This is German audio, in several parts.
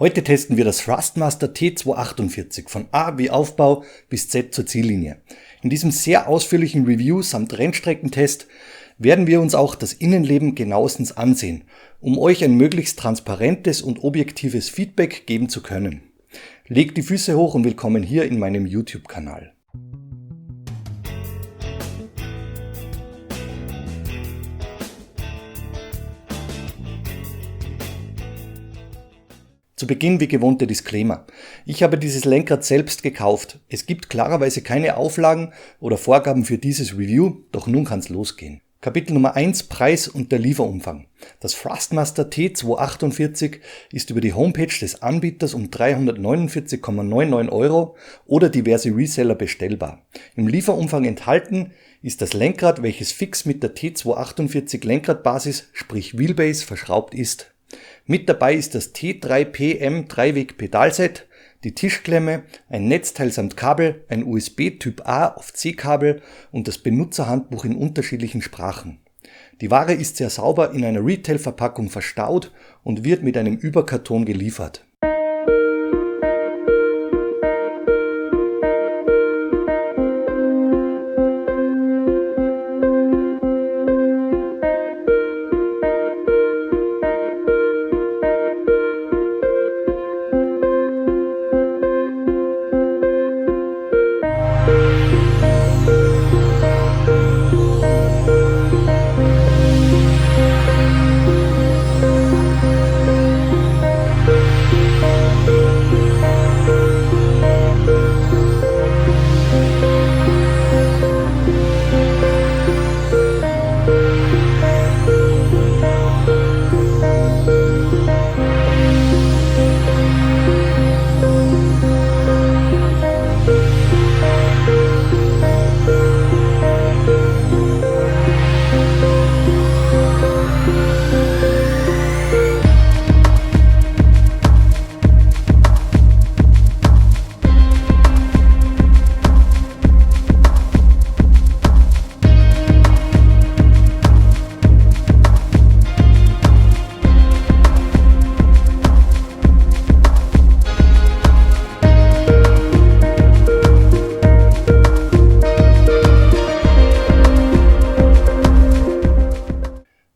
Heute testen wir das Thrustmaster T248 von A wie Aufbau bis Z zur Ziellinie. In diesem sehr ausführlichen Review samt Rennstreckentest werden wir uns auch das Innenleben genauestens ansehen, um euch ein möglichst transparentes und objektives Feedback geben zu können. Legt die Füße hoch und willkommen hier in meinem YouTube-Kanal. Zu Beginn wie gewohnt der Disclaimer. Ich habe dieses Lenkrad selbst gekauft. Es gibt klarerweise keine Auflagen oder Vorgaben für dieses Review, doch nun kann's losgehen. Kapitel Nummer 1: Preis und der Lieferumfang. Das Thrustmaster T248 ist über die Homepage des Anbieters um 349,99 € oder diverse Reseller bestellbar. Im Lieferumfang enthalten ist das Lenkrad, welches fix mit der T248 Lenkradbasis, sprich Wheelbase, verschraubt ist. Mit dabei ist das T3PM Dreiweg-Pedalset, die Tischklemme, ein Netzteil samt Kabel, ein USB Typ A auf C-Kabel und das Benutzerhandbuch in unterschiedlichen Sprachen. Die Ware ist sehr sauber in einer Retail-Verpackung verstaut und wird mit einem Überkarton geliefert.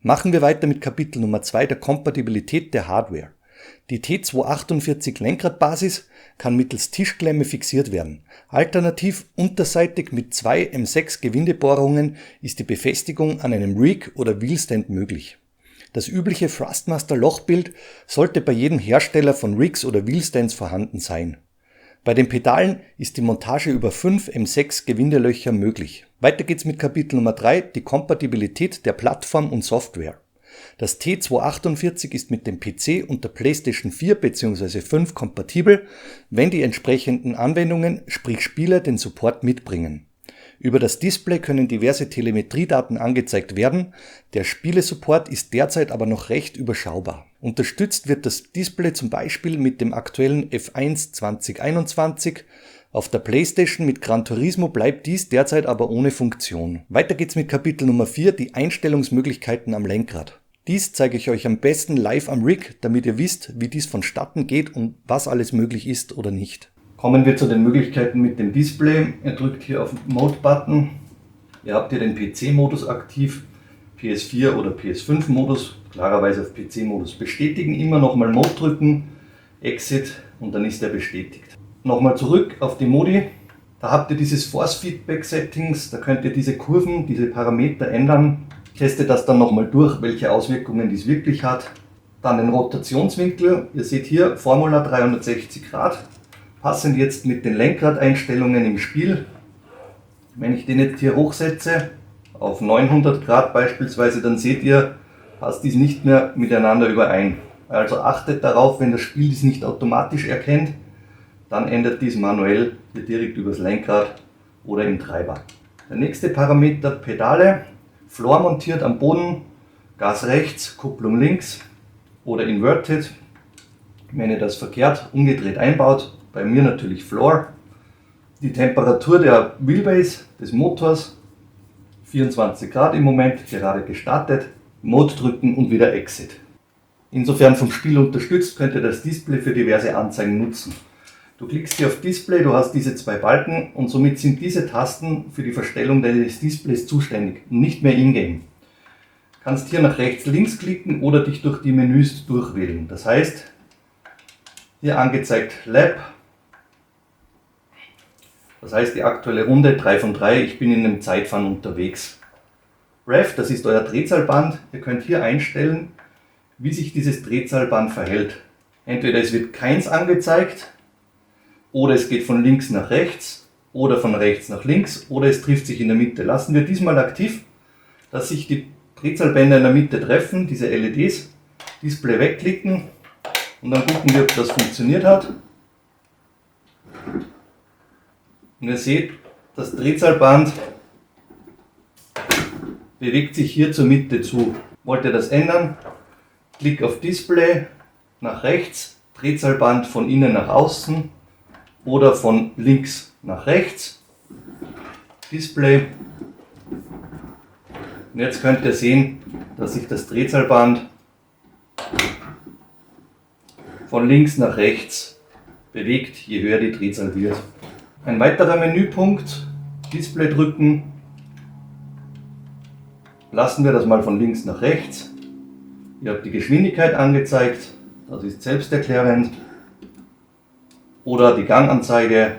Machen wir weiter mit Kapitel Nummer 2 der Kompatibilität der Hardware. Die T248 Lenkradbasis kann mittels Tischklemme fixiert werden. Alternativ unterseitig mit 2 M6 Gewindebohrungen ist die Befestigung an einem Rig oder Wheelstand möglich. Das übliche Thrustmaster Lochbild sollte bei jedem Hersteller von Rigs oder Wheelstands vorhanden sein. Bei den Pedalen ist die Montage über 5 M6 Gewindelöcher möglich. Weiter geht's mit Kapitel Nummer 3, die Kompatibilität der Plattform und Software. Das T248 ist mit dem PC und der PlayStation 4 bzw. 5 kompatibel, wenn die entsprechenden Anwendungen, sprich Spiele, den Support mitbringen. Über das Display können diverse Telemetriedaten angezeigt werden, der Spielesupport ist derzeit aber noch recht überschaubar. Unterstützt wird das Display zum Beispiel mit dem aktuellen F1 2021, auf der PlayStation mit Gran Turismo bleibt dies derzeit aber ohne Funktion. Weiter geht's mit Kapitel Nummer 4, die Einstellungsmöglichkeiten am Lenkrad. Dies zeige ich euch am besten live am Rig, damit ihr wisst, wie dies vonstatten geht und was alles möglich ist oder nicht. Kommen wir zu den Möglichkeiten mit dem Display. Ihr drückt hier auf den Mode-Button. Ihr habt hier den PC-Modus aktiv, PS4 oder PS5-Modus. Klarerweise auf PC-Modus bestätigen. Immer nochmal Mode drücken, Exit und dann ist er bestätigt. Nochmal zurück auf die Modi. Da habt ihr dieses Force-Feedback-Settings. Da könnt ihr diese Kurven, diese Parameter ändern. Testet das dann nochmal durch, welche Auswirkungen dies wirklich hat. Dann den Rotationswinkel. Ihr seht hier Formula 360 Grad. Passend jetzt mit den Lenkradeinstellungen im Spiel. Wenn ich den jetzt hier hochsetze, auf 900 Grad beispielsweise, dann seht ihr, passt dies nicht mehr miteinander überein. Also achtet darauf, wenn das Spiel dies nicht automatisch erkennt, dann ändert dies manuell hier direkt übers Lenkrad oder im Treiber. Der nächste Parameter, Pedale. Floor montiert am Boden, Gas rechts, Kupplung links oder Inverted. Wenn ihr das verkehrt umgedreht einbaut, bei mir natürlich Floor. Die Temperatur der Wheelbase des Motors, 24 Grad im Moment, gerade gestartet. Mode drücken und wieder Exit. Insofern vom Spiel unterstützt, könnt ihr das Display für diverse Anzeigen nutzen. Du klickst hier auf Display, du hast diese zwei Balken und somit sind diese Tasten für die Verstellung deines Displays zuständig und nicht mehr in-game. Du kannst hier nach rechts, links klicken oder dich durch die Menüs durchwählen. Das heißt, hier angezeigt Lab, das heißt die aktuelle Runde 3 von 3, ich bin in einem Zeitfahren unterwegs. Rev, das ist euer Drehzahlband, ihr könnt hier einstellen, wie sich dieses Drehzahlband verhält. Entweder es wird keins angezeigt, oder es geht von links nach rechts, oder von rechts nach links, oder es trifft sich in der Mitte. Lassen wir diesmal aktiv, dass sich die Drehzahlbänder in der Mitte treffen, diese LEDs, Display wegklicken und dann gucken wir, ob das funktioniert hat. Und ihr seht, das Drehzahlband bewegt sich hier zur Mitte zu. Wollt ihr das ändern? Klick auf Display, nach rechts, Drehzahlband von innen nach außen oder von links nach rechts, Display. Und jetzt könnt ihr sehen, dass sich das Drehzahlband von links nach rechts bewegt, je höher die Drehzahl wird. Ein weiterer Menüpunkt, Display drücken, lassen wir das mal von links nach rechts. Ihr habt die Geschwindigkeit angezeigt, das ist selbsterklärend. Oder die Ganganzeige.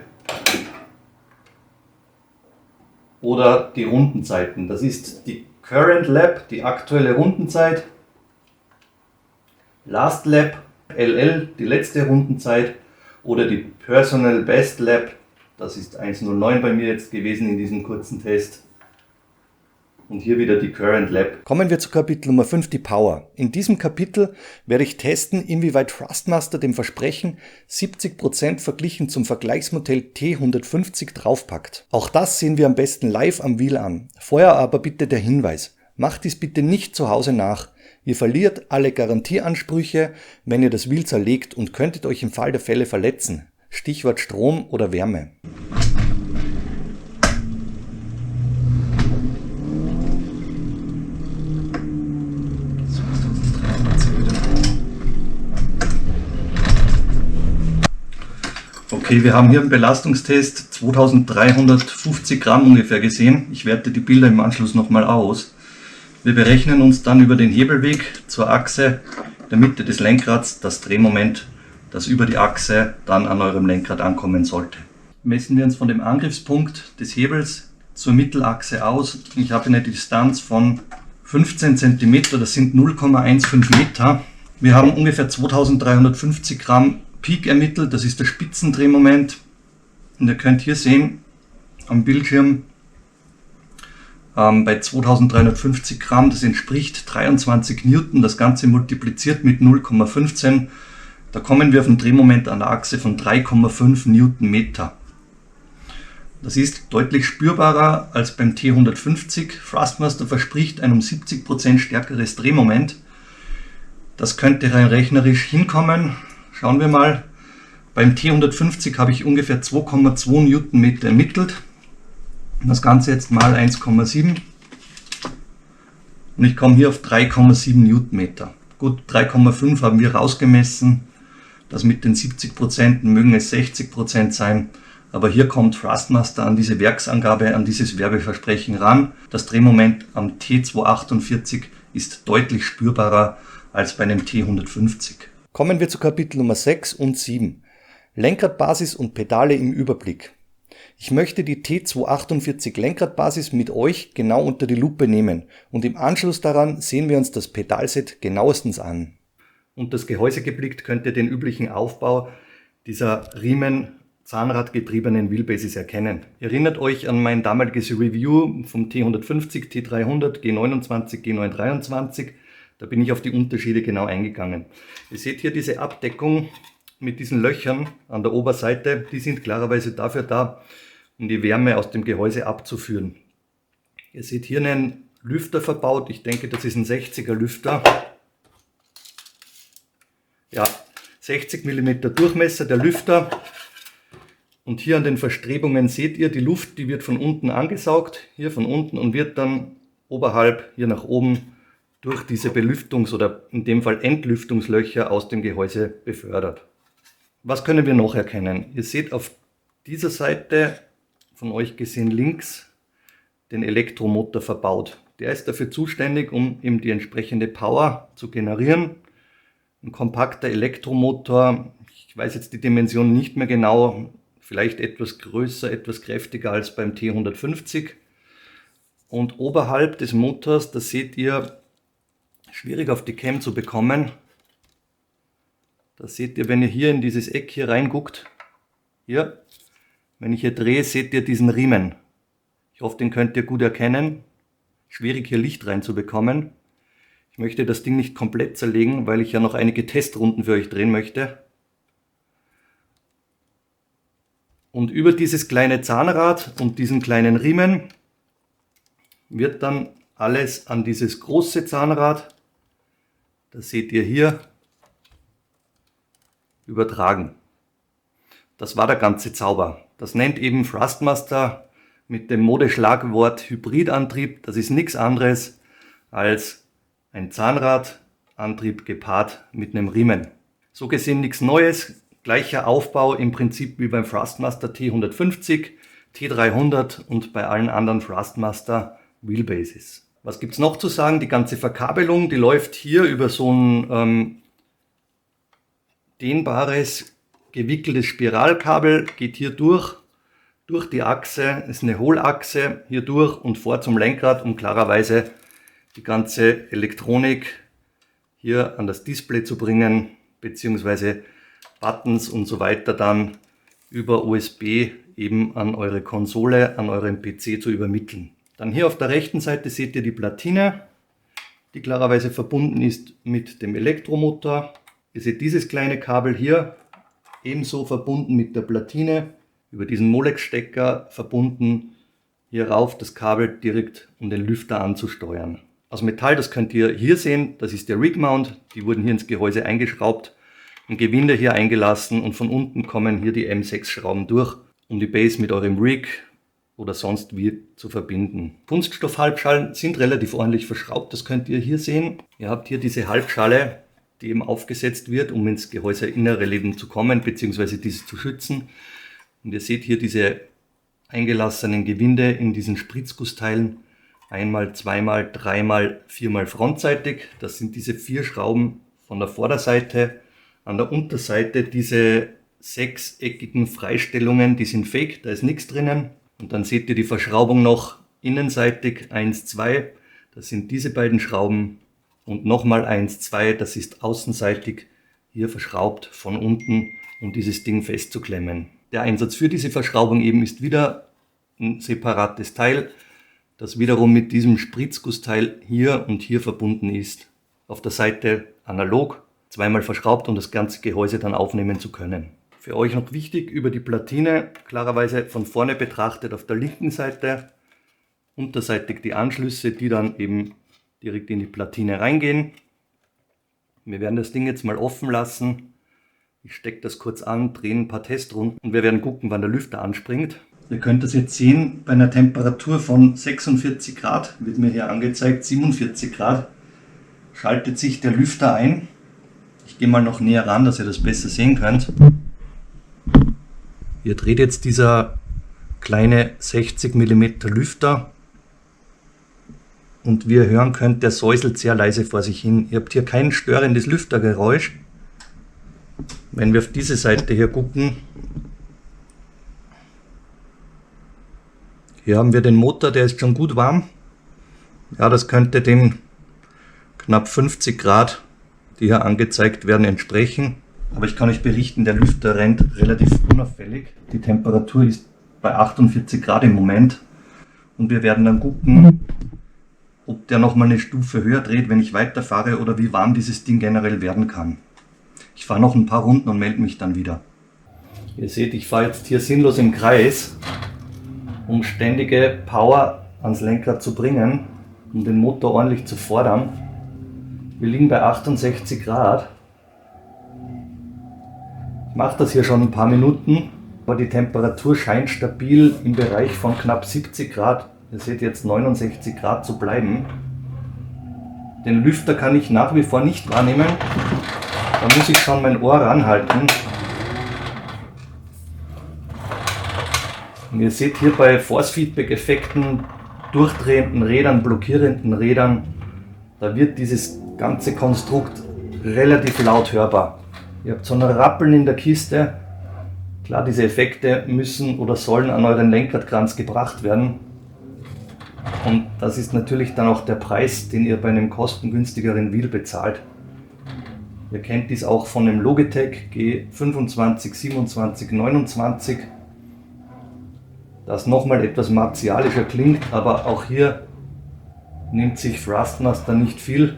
Oder die Rundenzeiten. Das ist die Current Lap, die aktuelle Rundenzeit. Last Lap, LL, die letzte Rundenzeit. Oder die Personal Best Lap, das ist 1:09 bei mir jetzt gewesen in diesem kurzen Test. Und hier wieder die Current Lap. Kommen wir zu Kapitel Nummer 5, die Power. In diesem Kapitel werde ich testen, inwieweit Thrustmaster dem Versprechen 70% verglichen zum Vergleichsmodell T150 draufpackt. Auch das sehen wir am besten live am Wheel an. Vorher aber bitte der Hinweis. Macht dies bitte nicht zu Hause nach. Ihr verliert alle Garantieansprüche, wenn ihr das Wheel zerlegt und könntet euch im Fall der Fälle verletzen. Stichwort Strom oder Wärme. Okay, wir haben hier im Belastungstest 2350 Gramm ungefähr gesehen. Ich werte die Bilder im Anschluss nochmal aus. Wir berechnen uns dann über den Hebelweg zur Achse der Mitte des Lenkrads das Drehmoment, das über die Achse dann an eurem Lenkrad ankommen sollte. Messen wir uns von dem Angriffspunkt des Hebels zur Mittelachse aus. Ich habe eine Distanz von 15 cm, das sind 0,15 Meter. Wir haben ungefähr 2350 Gramm Peak ermittelt, das ist das Spitzendrehmoment. Und ihr könnt hier sehen am Bildschirm bei 2350 Gramm, das entspricht 23 Newton, das Ganze multipliziert mit 0,15. Da kommen wir auf ein Drehmoment an der Achse von 3,5 Newtonmeter. Das ist deutlich spürbarer als beim T150. Thrustmaster verspricht ein um 70% stärkeres Drehmoment. Das könnte rein rechnerisch hinkommen. Schauen wir mal. Beim T150 habe ich ungefähr 2,2 Newtonmeter ermittelt. Das Ganze jetzt mal 1,7. Und ich komme hier auf 3,7 Newtonmeter. Gut, 3,5 haben wir rausgemessen. Das mit den 70% mögen es 60% sein. Aber hier kommt Thrustmaster an diese Werksangabe, an dieses Werbeversprechen ran. Das Drehmoment am T248 ist deutlich spürbarer als bei einem T150. Kommen wir zu Kapitel Nummer 6 und 7. Lenkradbasis und Pedale im Überblick. Ich möchte die T248 Lenkradbasis mit euch genau unter die Lupe nehmen und im Anschluss daran sehen wir uns das Pedalset genauestens an. Und das Gehäuse geblickt könnt ihr den üblichen Aufbau dieser Riemen-Zahnradgetriebenen Wheelbases erkennen. Erinnert euch an mein damaliges Review vom T150, T300, G29, G923. Da bin ich auf die Unterschiede genau eingegangen. Ihr seht hier diese Abdeckung mit diesen Löchern an der Oberseite. Die sind klarerweise dafür da, um die Wärme aus dem Gehäuse abzuführen. Ihr seht hier einen Lüfter verbaut. Ich denke, das ist ein 60er Lüfter. Ja, 60 mm Durchmesser der Lüfter. Und hier an den Verstrebungen seht ihr, die Luft, die wird von unten angesaugt, hier von unten und wird dann oberhalb hier nach oben durch diese oder in dem Fall Entlüftungslöcher aus dem Gehäuse befördert. Was können wir noch erkennen? Ihr seht auf dieser Seite, von euch gesehen links, den Elektromotor verbaut. Der ist dafür zuständig, um eben die entsprechende Power zu generieren. Ein kompakter Elektromotor, ich weiß jetzt die Dimension nicht mehr genau, vielleicht etwas größer, etwas kräftiger als beim T150. Und oberhalb des Motors, das seht ihr, schwierig auf die Cam zu bekommen. Das seht ihr, wenn ihr hier in dieses Eck hier reinguckt. Hier, wenn ich hier drehe, seht ihr diesen Riemen. Ich hoffe, den könnt ihr gut erkennen. Schwierig hier Licht reinzubekommen. Ich möchte das Ding nicht komplett zerlegen, weil ich ja noch einige Testrunden für euch drehen möchte. Und über dieses kleine Zahnrad und diesen kleinen Riemen wird dann alles an dieses große Zahnrad, das seht ihr hier, übertragen. Das war der ganze Zauber. Das nennt eben Thrustmaster mit dem Modeschlagwort Hybridantrieb. Das ist nichts anderes als ein Zahnradantrieb gepaart mit einem Riemen. So gesehen nichts Neues, gleicher Aufbau im Prinzip wie beim Thrustmaster T150, T300 und bei allen anderen Thrustmaster Wheelbases. Was gibt es noch zu sagen? Die ganze Verkabelung, die läuft hier über so ein dehnbares, gewickeltes Spiralkabel, geht hier durch die Achse, ist eine Hohlachse hier durch und vor zum Lenkrad, um klarerweise die ganze Elektronik hier an das Display zu bringen, beziehungsweise Buttons und so weiter dann über USB eben an eure Konsole, an euren PC zu übermitteln. Dann hier auf der rechten Seite seht ihr die Platine, die klarerweise verbunden ist mit dem Elektromotor. Ihr seht dieses kleine Kabel hier, ebenso verbunden mit der Platine, über diesen Molex-Stecker verbunden, hier rauf das Kabel direkt, um den Lüfter anzusteuern. Aus Metall, das könnt ihr hier sehen, das ist der Rig Mount, die wurden hier ins Gehäuse eingeschraubt, ein Gewinde hier eingelassen und von unten kommen hier die M6 Schrauben durch, um die Base mit eurem Rig oder sonst wie zu verbinden. Kunststoff-Halbschalen sind relativ ordentlich verschraubt, das könnt ihr hier sehen. Ihr habt hier diese Halbschale, die eben aufgesetzt wird, um ins Gehäuseinnere Leben zu kommen, beziehungsweise dieses zu schützen. Und ihr seht hier diese eingelassenen Gewinde in diesen Spritzgussteilen. Einmal, zweimal, dreimal, viermal frontseitig. Das sind diese 4 Schrauben von der Vorderseite. An der Unterseite diese 6-eckigen Freistellungen, die sind fake, da ist nichts drinnen. Und dann seht ihr die Verschraubung noch innenseitig 1, 2. Das sind diese beiden Schrauben. Und nochmal 1, 2, das ist außenseitig hier verschraubt von unten, um dieses Ding festzuklemmen. Der Einsatz für diese Verschraubung eben ist wieder ein separates Teil, das wiederum mit diesem Spritzgussteil hier und hier verbunden ist. Auf der Seite analog, zweimal verschraubt, um das ganze Gehäuse dann aufnehmen zu können. Für euch noch wichtig, über die Platine, klarerweise von vorne betrachtet auf der linken Seite, unterseitig die Anschlüsse, die dann eben direkt in die Platine reingehen. Wir werden das Ding jetzt mal offen lassen. Ich stecke das kurz an, drehe ein paar Testrunden und wir werden gucken, wann der Lüfter anspringt. Ihr könnt das jetzt sehen, bei einer Temperatur von 46 Grad, wird mir hier angezeigt, 47 Grad, schaltet sich der Lüfter ein. Ich gehe mal noch näher ran, dass ihr das besser sehen könnt. Hier dreht jetzt dieser kleine 60 mm Lüfter. Und wie ihr hören könnt, der säuselt sehr leise vor sich hin. Ihr habt hier kein störendes Lüftergeräusch. Wenn wir auf diese Seite hier gucken, hier haben wir den Motor, der ist schon gut warm. Ja, das könnte den knapp 50 Grad, die hier angezeigt werden, entsprechen. Aber ich kann euch berichten, der Lüfter rennt relativ unauffällig. Die Temperatur ist bei 48 Grad im Moment. Und wir werden dann gucken, ob der nochmal eine Stufe höher dreht, wenn ich weiterfahre, oder wie warm dieses Ding generell werden kann. Ich fahre noch ein paar Runden und melde mich dann wieder. Ihr seht, ich fahre jetzt hier sinnlos im Kreis, um ständige Power ans Lenkrad zu bringen, um den Motor ordentlich zu fordern. Wir liegen bei 68 Grad. Ich mache das hier schon ein paar Minuten, aber die Temperatur scheint stabil im Bereich von knapp 70 Grad. Ihr seht jetzt 69 Grad zu bleiben. Den Lüfter kann ich nach wie vor nicht wahrnehmen. Da muss ich schon mein Ohr ranhalten. Und ihr seht hier bei Force-Feedback-Effekten, durchdrehenden Rädern, blockierenden Rädern, da wird dieses ganze Konstrukt relativ laut hörbar. Ihr habt so ein Rappeln in der Kiste. Klar, diese Effekte müssen oder sollen an euren Lenkradkranz gebracht werden. Und das ist natürlich dann auch der Preis, den ihr bei einem kostengünstigeren Wheel bezahlt. Ihr kennt dies auch von dem Logitech G25, 27, 29. Das nochmal etwas martialischer klingt, aber auch hier nimmt sich Thrustmaster nicht viel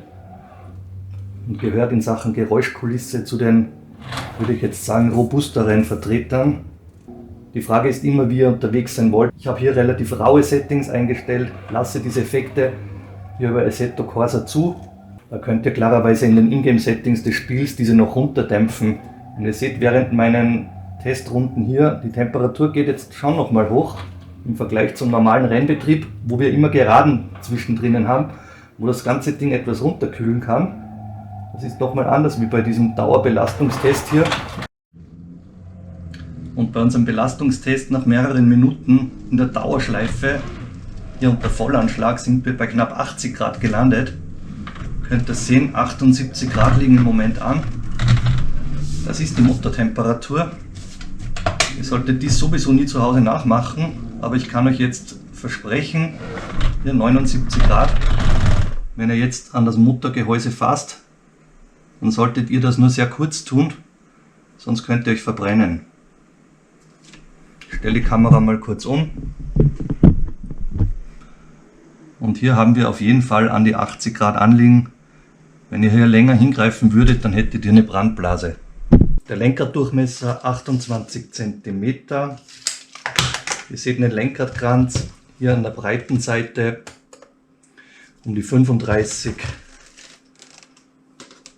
und gehört in Sachen Geräuschkulisse zu den, würde ich jetzt sagen, robusteren Vertretern. Die Frage ist immer, wie ihr unterwegs sein wollt. Ich habe hier relativ raue Settings eingestellt, lasse diese Effekte hier über Assetto Corsa zu. Da könnt ihr klarerweise in den Ingame-Settings des Spiels diese noch runterdämpfen. Und ihr seht während meinen Testrunden hier, die Temperatur geht jetzt schon nochmal hoch im Vergleich zum normalen Rennbetrieb, wo wir immer Geraden zwischendrin haben, wo das ganze Ding etwas runterkühlen kann. Das ist nochmal anders wie bei diesem Dauerbelastungstest hier. Und bei unserem Belastungstest nach mehreren Minuten in der Dauerschleife, hier unter Vollanschlag, sind wir bei knapp 80 Grad gelandet. Ihr könnt das sehen, 78 Grad liegen im Moment an. Das ist die Motortemperatur. Ihr solltet dies sowieso nie zu Hause nachmachen, aber ich kann euch jetzt versprechen, hier 79 Grad, wenn ihr jetzt an das Motorgehäuse fasst, dann solltet ihr das nur sehr kurz tun, sonst könnt ihr euch verbrennen. Ich stelle die Kamera mal kurz um. Und hier haben wir auf jeden Fall an die 80 Grad anliegen. Wenn ihr hier länger hingreifen würdet, dann hättet ihr eine Brandblase. Der Lenkraddurchmesser 28 cm. Ihr seht einen Lenkradkranz hier an der breiten Seite um die 35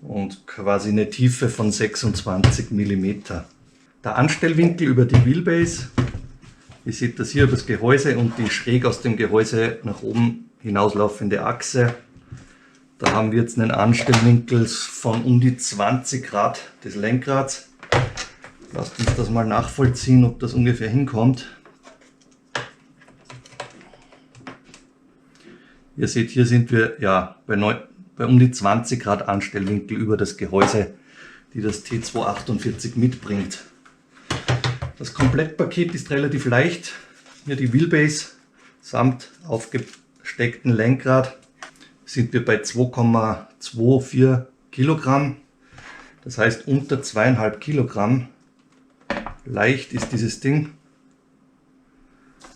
und quasi eine Tiefe von 26 mm. Der Anstellwinkel über die Wheelbase, ihr seht das hier über das Gehäuse und die schräg aus dem Gehäuse nach oben hinauslaufende Achse. Da haben wir jetzt einen Anstellwinkel von um die 20 Grad des Lenkrads. Lasst uns das mal nachvollziehen, ob das ungefähr hinkommt. Ihr seht, hier sind wir ja bei um die 20 Grad Anstellwinkel über das Gehäuse, die das T248 mitbringt. Das Komplettpaket ist relativ leicht. Hier die Wheelbase samt aufgesteckten Lenkrad sind wir bei 2,24 Kilogramm. Das heißt unter 2,5 Kilogramm. Leicht ist dieses Ding.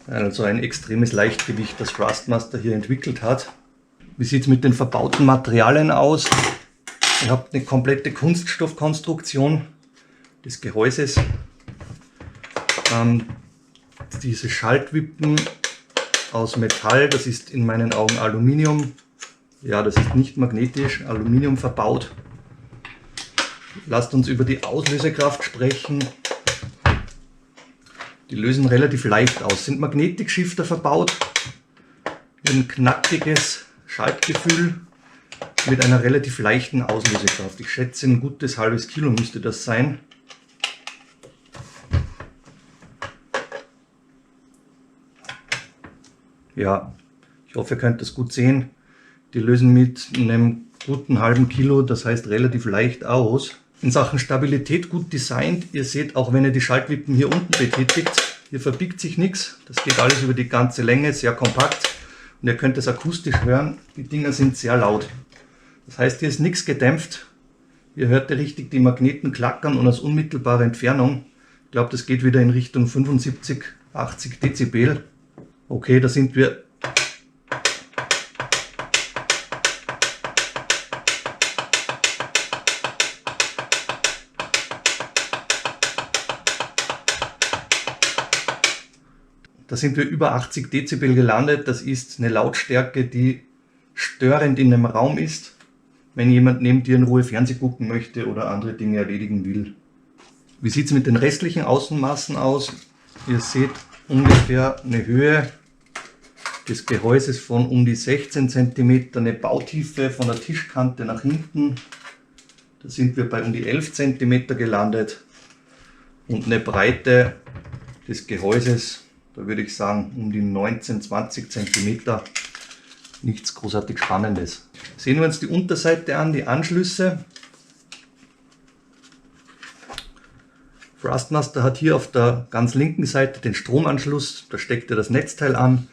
Also ein extremes Leichtgewicht, das Thrustmaster hier entwickelt hat. Wie sieht es mit den verbauten Materialien aus? Ihr habt eine komplette Kunststoffkonstruktion des Gehäuses. Diese Schaltwippen aus Metall, das ist in meinen Augen Aluminium. Ja, das ist nicht magnetisch, Aluminium verbaut. Lasst uns über die Auslösekraft sprechen. Die lösen relativ leicht aus. Sind Magnetikshifter verbaut. Ein knackiges Schaltgefühl mit einer relativ leichten Auslösekraft. Ich schätze, ein gutes halbes Kilo müsste das sein. Ja, ich hoffe, ihr könnt das gut sehen. Die lösen mit einem guten halben Kilo, das heißt relativ leicht aus. In Sachen Stabilität gut designt. Ihr seht, auch wenn ihr die Schaltwippen hier unten betätigt, hier verbiegt sich nichts. Das geht alles über die ganze Länge, sehr kompakt. Und ihr könnt es akustisch hören, die Dinger sind sehr laut. Das heißt, hier ist nichts gedämpft. Ihr hört richtig die Magneten klackern und aus unmittelbarer Entfernung. Ich glaube, das geht wieder in Richtung 75, 80 Dezibel. Okay, da sind wir. Da sind wir über 80 Dezibel gelandet. Das ist eine Lautstärke, die störend in einem Raum ist, wenn jemand neben dir in Ruhe Fernsehen gucken möchte oder andere Dinge erledigen will. Wie sieht es mit den restlichen Außenmaßen aus? Ihr seht ungefähr eine Höhe des Gehäuses von um die 16 cm, eine Bautiefe von der Tischkante nach hinten, da sind wir bei um die 11 cm gelandet, und eine Breite des Gehäuses, da würde ich sagen um die 19-20 cm. Nichts großartig Spannendes. Sehen wir uns die Unterseite an, die Anschlüsse. Thrustmaster hat hier auf der ganz linken Seite den Stromanschluss, da steckt ihr das Netzteil an,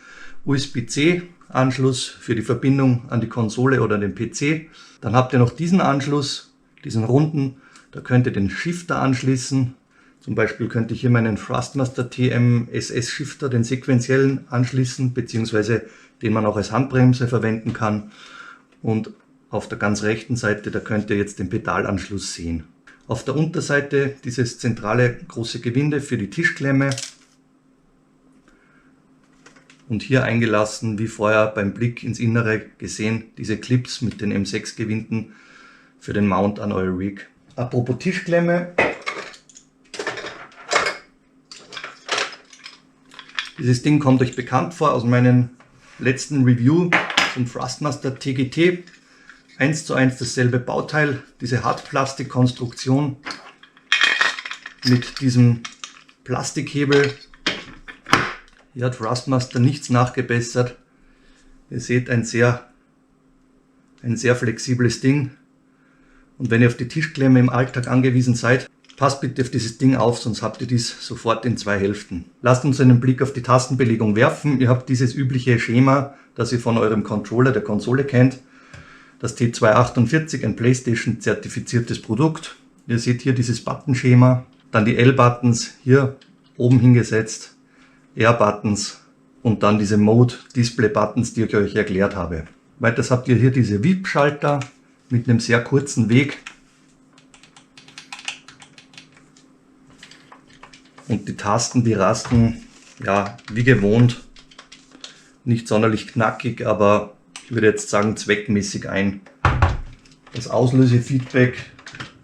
USB-C Anschluss für die Verbindung an die Konsole oder den PC. Dann habt ihr noch diesen Anschluss, diesen runden, da könnt ihr den Shifter anschließen. Zum Beispiel könnte ich hier meinen Thrustmaster TM-SS Shifter, den sequentiellen, anschließen, beziehungsweise den man auch als Handbremse verwenden kann. Und auf der ganz rechten Seite, da könnt ihr jetzt den Pedalanschluss sehen. Auf der Unterseite dieses zentrale große Gewinde für die Tischklemme. Und hier eingelassen, wie vorher beim Blick ins Innere gesehen, diese Clips mit den M6 Gewinden für den Mount an euer Rig. Apropos Tischklemme. Dieses Ding kommt euch bekannt vor aus meinen letzten Review zum Thrustmaster TGT. 1:1 dasselbe Bauteil, diese Hartplastikkonstruktion mit diesem Plastikhebel. Hier hat Thrustmaster nichts nachgebessert. Ihr seht ein sehr flexibles Ding. Und wenn ihr auf die Tischklemme im Alltag angewiesen seid, passt bitte auf dieses Ding auf, sonst habt ihr dies sofort in 2 Hälften. Lasst uns einen Blick auf die Tastenbelegung werfen. Ihr habt dieses übliche Schema, das ihr von eurem Controller der Konsole kennt. Das T248, ein PlayStation zertifiziertes Produkt. Ihr seht hier dieses Buttonschema. Dann die L-Buttons hier oben hingesetzt. R-Buttons und dann diese Mode-Display-Buttons, die ich euch erklärt habe. Weiters habt ihr hier diese VIP-Schalter mit einem sehr kurzen Weg. Und die Tasten, die rasten, ja, wie gewohnt, nicht sonderlich knackig, aber ich würde jetzt sagen zweckmäßig ein. Das Auslösefeedback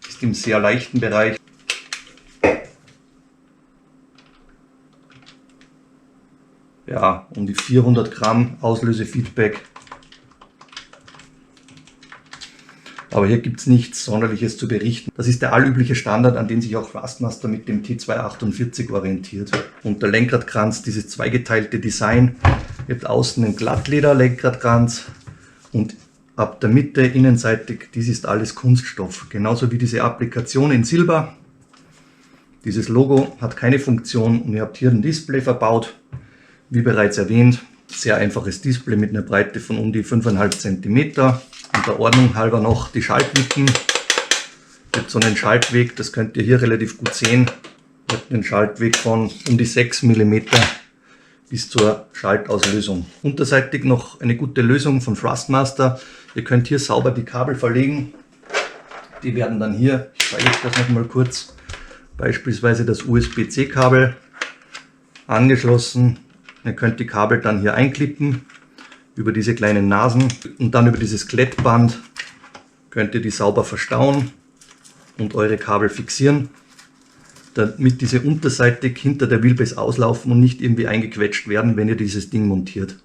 ist im sehr leichten Bereich. Ja, um die 400 Gramm Auslösefeedback. Aber hier gibt es nichts Sonderliches zu berichten. Das ist der allübliche Standard, an den sich auch Thrustmaster mit dem T248 orientiert. Und der Lenkradkranz, dieses zweigeteilte Design, wird außen ein Glattleder-Lenkradkranz und ab der Mitte innenseitig, dies ist alles Kunststoff. Genauso wie diese Applikation in Silber. Dieses Logo hat keine Funktion und ihr habt hier ein Display verbaut. Wie bereits erwähnt, sehr einfaches Display mit einer Breite von um die 5,5 cm. Und der Ordnung halber noch die Schaltwicken. Es gibt so einen Schaltweg, das könnt ihr hier relativ gut sehen. Ihr habt einen Schaltweg von um die 6 mm bis zur Schaltauslösung. Unterseitig noch eine gute Lösung von Thrustmaster. Ihr könnt hier sauber die Kabel verlegen. Die werden dann hier, ich zeige euch das nochmal kurz, beispielsweise das USB-C-Kabel angeschlossen. Ihr könnt die Kabel dann hier einklippen über diese kleinen Nasen und dann über dieses Klettband könnt ihr die sauber verstauen und eure Kabel fixieren, damit diese unterseitig hinter der Wheelbase auslaufen und nicht irgendwie eingequetscht werden, wenn ihr dieses Ding montiert.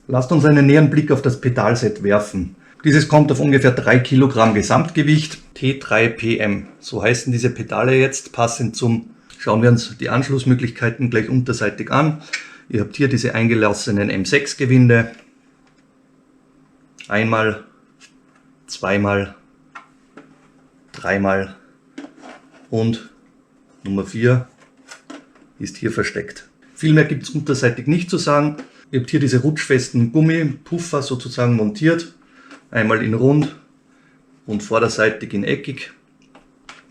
Lasst uns einen näheren Blick auf das Pedalset werfen. Dieses kommt auf ungefähr 3 Kilogramm Gesamtgewicht. T3PM, so heißen diese Pedale jetzt, passend zum, schauen wir uns die Anschlussmöglichkeiten gleich unterseitig an. Ihr habt hier diese eingelassenen M6 Gewinde. Einmal, zweimal, dreimal und Nummer 4 ist hier versteckt. Viel mehr gibt es unterseitig nicht zu sagen. Ihr habt hier diese rutschfesten Gummipuffer sozusagen montiert. Einmal in rund und vorderseitig in eckig,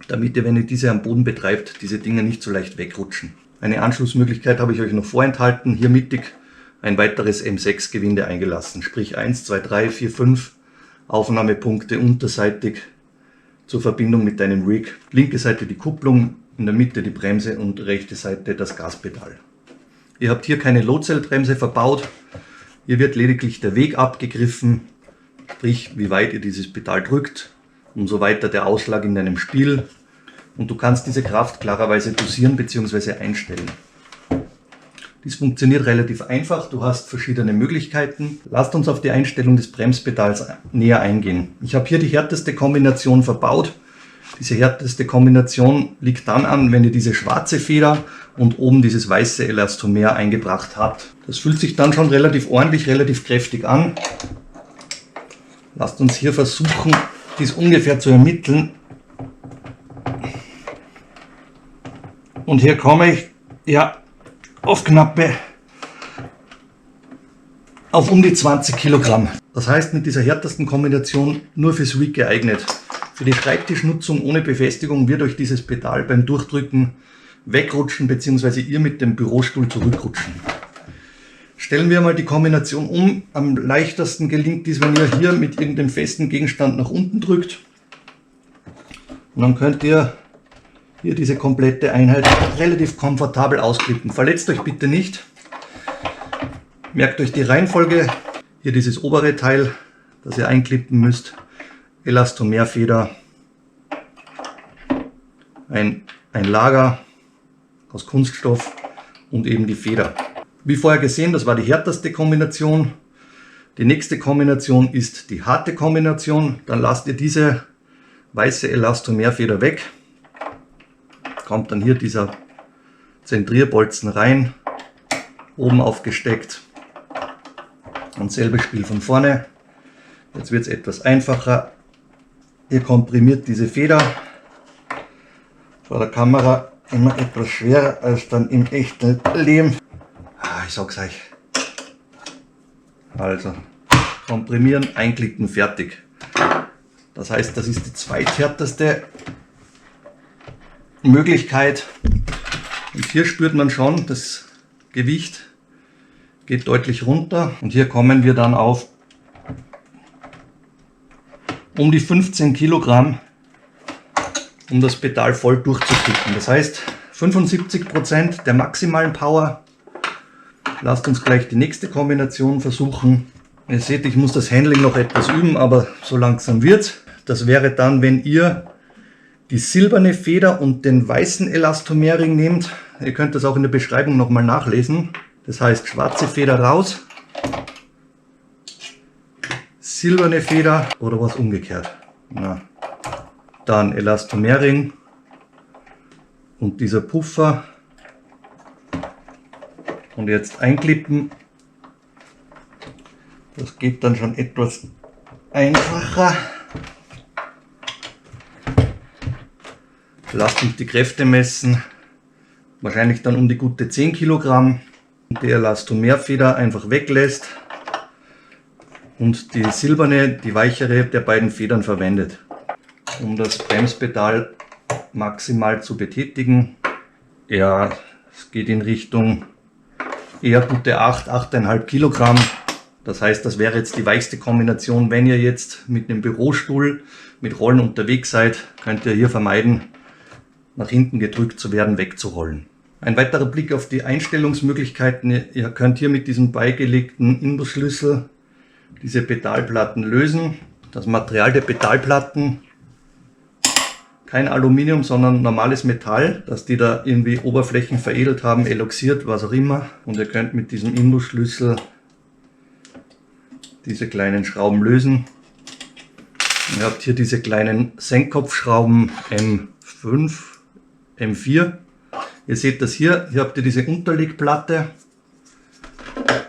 damit ihr, wenn ihr diese am Boden betreibt, diese Dinger nicht so leicht wegrutschen. Eine Anschlussmöglichkeit habe ich euch noch vorenthalten. Hier mittig ein weiteres M6 Gewinde eingelassen. Sprich 1, 2, 3, 4, 5 Aufnahmepunkte unterseitig zur Verbindung mit deinem Rig. Linke Seite die Kupplung, in der Mitte die Bremse und rechte Seite das Gaspedal. Ihr habt hier keine Low-Zell-Bremse verbaut. Hier wird lediglich der Weg abgegriffen, sprich wie weit ihr dieses Pedal drückt, umso weiter der Ausschlag in deinem Spiel. Und du kannst diese Kraft klarerweise dosieren bzw. einstellen. Dies funktioniert relativ einfach, du hast verschiedene Möglichkeiten. Lasst uns auf die Einstellung des Bremspedals näher eingehen. Ich habe hier die härteste Kombination verbaut. Diese härteste Kombination liegt dann an, wenn ihr diese schwarze Feder und oben dieses weiße Elastomer eingebracht habt. Das fühlt sich dann schon relativ ordentlich, relativ kräftig an. Lasst uns hier versuchen, dies ungefähr zu ermitteln. Und hier komme ich ja auf um die 20 Kilogramm. Das heißt, mit dieser härtesten Kombination nur fürs Rig geeignet. Für die Schreibtischnutzung ohne Befestigung wird euch dieses Pedal beim Durchdrücken wegrutschen bzw. ihr mit dem Bürostuhl zurückrutschen. Stellen wir mal die Kombination um. Am leichtesten gelingt dies, wenn ihr hier mit irgendeinem festen Gegenstand nach unten drückt. Und dann könnt ihr hier diese komplette Einheit relativ komfortabel ausklippen. Verletzt euch bitte nicht. Merkt euch die Reihenfolge. Hier dieses obere Teil, das ihr einklippen müsst. Elastomerfeder. Ein Lager aus Kunststoff und eben die Feder. Wie vorher gesehen, das war die härteste Kombination. Die nächste Kombination ist die harte Kombination. Dann lasst ihr diese weiße Elastomerfeder weg. Kommt dann hier dieser Zentrierbolzen rein, oben aufgesteckt. Und selbes Spiel von vorne. Jetzt wird es etwas einfacher. Ihr komprimiert diese Feder. Vor der Kamera immer etwas schwerer als dann im echten Leben. Ich sag's euch. Also, komprimieren, einklicken, fertig. Das heißt, das ist die zweithärteste Möglichkeit. Und hier spürt man schon, das Gewicht geht deutlich runter. Und hier kommen wir dann auf um die 15 Kilogramm, um das Pedal voll durchzuklicken. Das heißt, 75% der maximalen Power. Lasst uns gleich die nächste Kombination versuchen. Ihr seht, ich muss das Handling noch etwas üben, aber so langsam wird's. Das wäre dann, wenn ihr die silberne Feder und den weißen Elastomerring nehmt. Ihr könnt das auch in der Beschreibung nochmal nachlesen. Das heißt, schwarze Feder raus, silberne Feder oder was umgekehrt. Na. Dann Elastomerring und dieser Puffer. Und jetzt einklippen. Das geht dann schon etwas einfacher. Lasst uns die Kräfte messen. Wahrscheinlich dann um die gute 10 Kilogramm. Die Elastomerfeder einfach weglässt. Und die silberne, die weichere der beiden Federn verwendet, um das Bremspedal maximal zu betätigen. Ja, es geht in Richtung eher gute 8,5 Kilogramm. Das heißt, das wäre jetzt die weichste Kombination. Wenn ihr jetzt mit einem Bürostuhl mit Rollen unterwegs seid, könnt ihr hier vermeiden, nach hinten gedrückt zu werden, wegzurollen. Ein weiterer Blick auf die Einstellungsmöglichkeiten. Ihr könnt hier mit diesem beigelegten Imbusschlüssel diese Pedalplatten lösen. Das Material der Pedalplatten, kein Aluminium, sondern normales Metall, dass die da irgendwie Oberflächen veredelt haben, eloxiert, was auch immer. Und ihr könnt mit diesem Imbusschlüssel diese kleinen Schrauben lösen. Ihr habt hier diese kleinen Senkkopfschrauben M5, M4. Ihr seht das hier habt ihr diese Unterlegplatte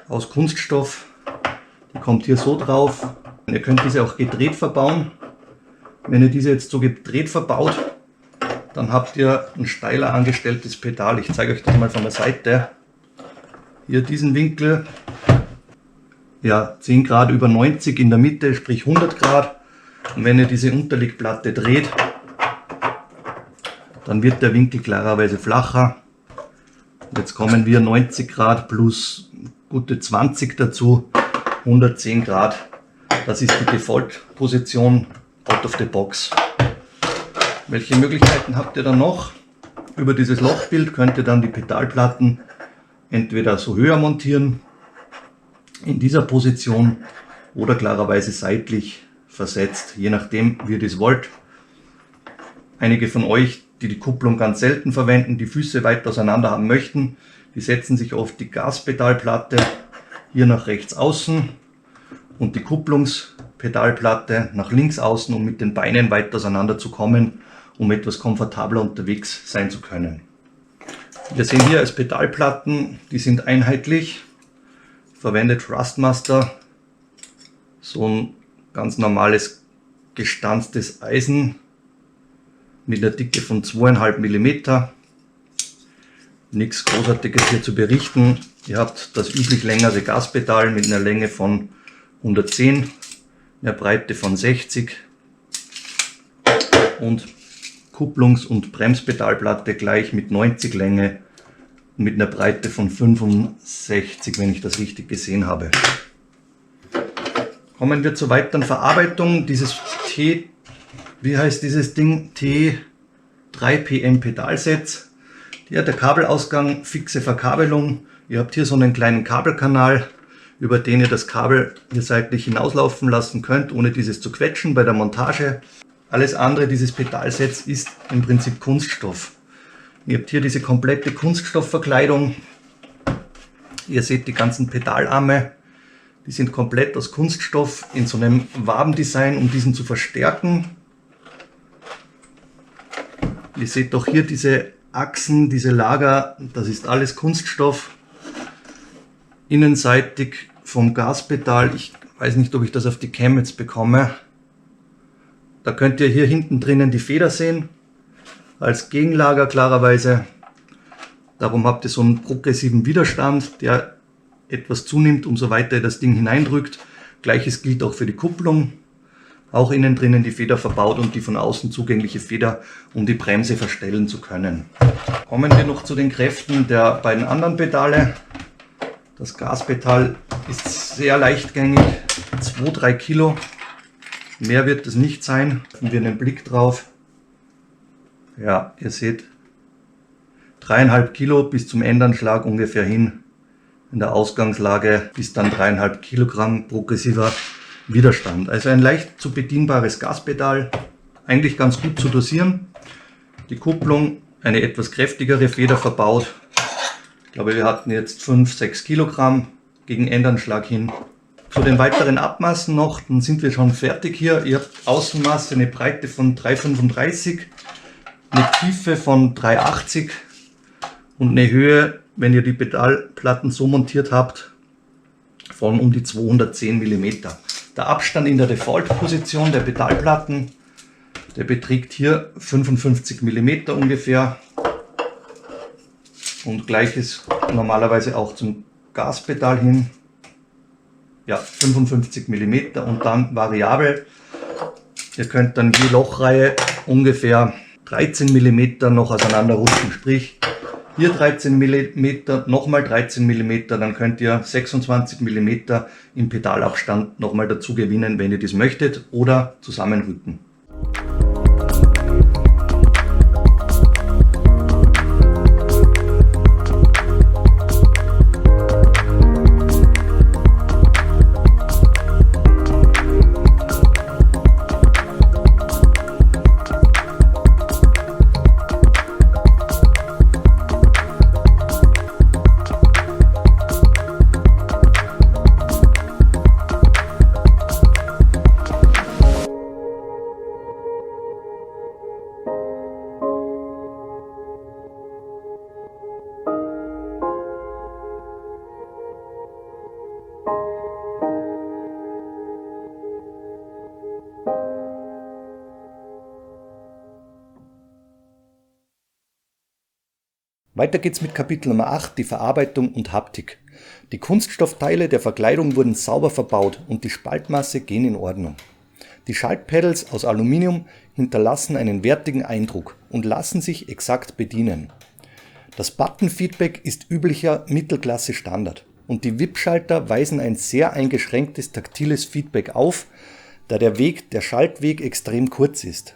aus Kunststoff. Die kommt hier so drauf. Ihr könnt diese auch gedreht verbauen. Wenn ihr diese jetzt so gedreht verbaut, dann habt ihr ein steiler angestelltes Pedal. Ich zeige euch das mal von der Seite. Hier diesen Winkel, ja 10 Grad über 90 in der Mitte, sprich 100 Grad. Und wenn ihr diese Unterlegplatte dreht, dann wird der Winkel klarerweise flacher. Jetzt kommen wir 90 Grad plus gute 20 dazu, 110 Grad. Das ist die Default-Position out of the box. Welche Möglichkeiten habt ihr dann noch? Über dieses Lochbild könnt ihr dann die Pedalplatten entweder so höher montieren, in dieser Position oder klarerweise seitlich versetzt, je nachdem wie ihr das wollt. Einige von euch, die die Kupplung ganz selten verwenden, die Füße weit auseinander haben möchten, die setzen sich auf die Gaspedalplatte hier nach rechts außen und die Kupplungspedalplatte nach links außen, um mit den Beinen weit auseinander zu kommen, um etwas komfortabler unterwegs sein zu können. Wir sehen hier als Pedalplatten, die sind einheitlich, verwendet Thrustmaster, so ein ganz normales gestanztes Eisen mit einer Dicke von 2,5 mm. Nichts Großartiges hier zu berichten. Ihr habt das üblich längere Gaspedal mit einer Länge von 110, einer Breite von 60 und Kupplungs- und Bremspedalplatte gleich mit 90 Länge und mit einer Breite von 65, wenn ich das richtig gesehen habe. Kommen wir zur weiteren Verarbeitung. Dieses wie heißt dieses Ding? T3PM Pedalsets. Hier hat der Kabelausgang fixe Verkabelung. Ihr habt hier so einen kleinen Kabelkanal, über den ihr das Kabel hier seitlich hinauslaufen lassen könnt, ohne dieses zu quetschen bei der Montage. Alles andere dieses Pedalsets ist im Prinzip Kunststoff. Ihr habt hier diese komplette Kunststoffverkleidung. Ihr seht die ganzen Pedalarme. Die sind komplett aus Kunststoff in so einem Wabendesign, um diesen zu verstärken. Ihr seht doch hier diese Achsen, diese Lager, das ist alles Kunststoff. Innenseitig vom Gaspedal, ich weiß nicht, ob ich das auf die Cam jetzt bekomme. Da könnt ihr hier hinten drinnen die Feder sehen, als Gegenlager klarerweise. Darum habt ihr so einen progressiven Widerstand, der etwas zunimmt, umso weiter ihr das Ding hineindrückt. Gleiches gilt auch für die Kupplung. Auch innen drinnen die Feder verbaut und die von außen zugängliche Feder, um die Bremse verstellen zu können. Kommen wir noch zu den Kräften der beiden anderen Pedale. Das Gaspedal ist sehr leichtgängig, 2-3 Kilo. Mehr wird es nicht sein. Haben wir einen Blick drauf. Ja, ihr seht 3,5 Kilo bis zum Endanschlag ungefähr hin. In der Ausgangslage bis dann 3,5 Kilogramm progressiver Widerstand. Also ein leicht zu bedienbares Gaspedal, eigentlich ganz gut zu dosieren. Die Kupplung, eine etwas kräftigere Feder verbaut. Ich glaube, wir hatten jetzt 5-6 Kilogramm gegen Endanschlag hin. Zu den weiteren Abmaßen noch, dann sind wir schon fertig hier. Ihr habt Außenmaße, eine Breite von 3,35, eine Tiefe von 3,80 und eine Höhe, wenn ihr die Pedalplatten so montiert habt, von um die 210 mm. Der Abstand in der Default-Position der Pedalplatten, der beträgt hier 55 mm ungefähr. Und gleiches normalerweise auch zum Gaspedal hin. Ja, 55 mm und dann variabel. Ihr könnt dann je Lochreihe ungefähr 13 mm noch auseinanderrutschen, sprich hier 13 mm, nochmal 13 mm, dann könnt ihr 26 mm im Pedalabstand nochmal dazu gewinnen, wenn ihr das möchtet, oder zusammenrücken. Weiter geht's mit Kapitel Nummer 8, die Verarbeitung und Haptik. Die Kunststoffteile der Verkleidung wurden sauber verbaut und die Spaltmaße gehen in Ordnung. Die Schaltpedals aus Aluminium hinterlassen einen wertigen Eindruck und lassen sich exakt bedienen. Das Button-Feedback ist üblicher Mittelklasse-Standard und die VIP-Schalter weisen ein sehr eingeschränktes taktiles Feedback auf, da der Schaltweg extrem kurz ist.